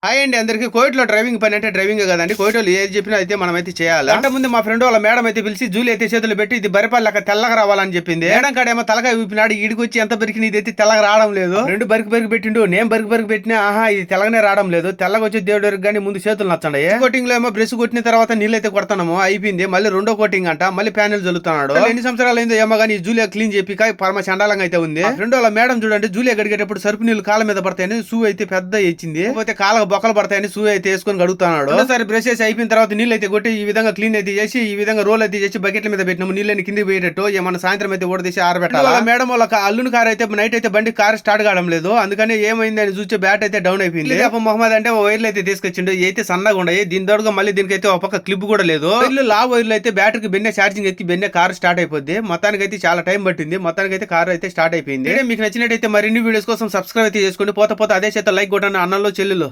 Hi అండి అందరికి Covid లో డ్రైవింగ్ పని అంటే డ్రైవింగ్ కదండి. కోవిడ్ లో ఏది చెప్పినా అయితే మనం అయితే చేయాలి. అంటే ముందు మా ఫ్రెండ్ వాళ్ళ మేడం అయితే పిలిచి జూలి అయితే చేతులు పెట్టి ఇది బరిపల్లక తెల్లగా రావాలని చెప్పింది. మేడం కాడేమో తలగా ఊపినాడు, ఈడికి వచ్చి ఎంత బరికి ఇది అయితే తెల్లగా రావడం లేదు. రెండు బరికి పెట్టిండు, నేను బరికి పెట్టినా ఆహా ఇది తెల్లగానే రావడం లేదు. తెల్లగా వచ్చి దేవుడు కానీ ముందు చేతులు నచ్చండి. కోటింగ్ లో ఏమో బ్రష్ కొట్టిన తర్వాత నీళ్ళు అయితే కొడతాము, అయిపోయింది. మళ్ళీ రెండో కోటింగ్ అంట, మళ్ళీ ప్యానెల్ చల్లుతున్నాడు. ఎన్ని సంవత్సరాలు అయిందో ఏమో కానీ జూలియా క్లీన్ చెప్పి పరమ చండాలంగా అయితే ఉంది. ఫ్రెండ్ వాళ్ళ మేడం చూడండి, జూలియా గడిగేటప్పుడు సరుపు నీళ్ళు కాళ్ళ మీద పడతాయని షూ అయితే పెద్ద ఇచ్చింది, పోతే కాళ్ళకు బొక్కలు పడతాయని షూ అయితే వేసుకొని గడుగుతున్నాడు. ఒకసారి బ్రష్ చేసి అయిపోయిన తర్వాత నీళ్ళు అయితే కొట్టి ఈ విధంగా క్లీన్ అయితే చేసి ఈ విధంగా రోల్ అయితే చేసి బకెట్ల మీద పెట్టినాము. నీళ్ళని కిందికి పోయేటట్టు ఏమన్నా సాయంత్రం అయితే ఓడదీసి ఆరబెట్టాలి. మేడం వాళ్ళ అల్లుని కార్ అయితే నైట్ అయితే బండి కార్ స్టార్ట్ కావడం లేదు, అందుకని ఏమైంది అని చూస్తే బ్యాట్ అయితే డౌన్ అయిపోయింది. మొహమ్మద్ అంటే వైర్లు అయితే తీసుకొచ్చిండు, అయితే సన్నగా ఉన్నాయి. దీని తోడుగా మళ్ళీ దీనికైతే ఒక పక్క క్లిప్ కూడా లేదు. లావ్ వైర్లు అయితే బ్యాటరీకి బెన్నే ఛార్జింగ్ ఎత్తి బెన్నే కార్ స్టార్ట్ అయిపోద్ది. మొత్తానికి అయితే చాలా టైం పట్టింది, మొత్తానికి అయితే కార్ అయితే స్టార్ట్ అయిపోయింది. మీకు నచ్చినట్టయితే మరిన్ని వీడియోస్ కోసం సబ్స్క్రైబ్ అయితే చేసుకోండి. పోతే అదే చేత లైక్ కొట్టండి అన్నంలో చెల్లెలు.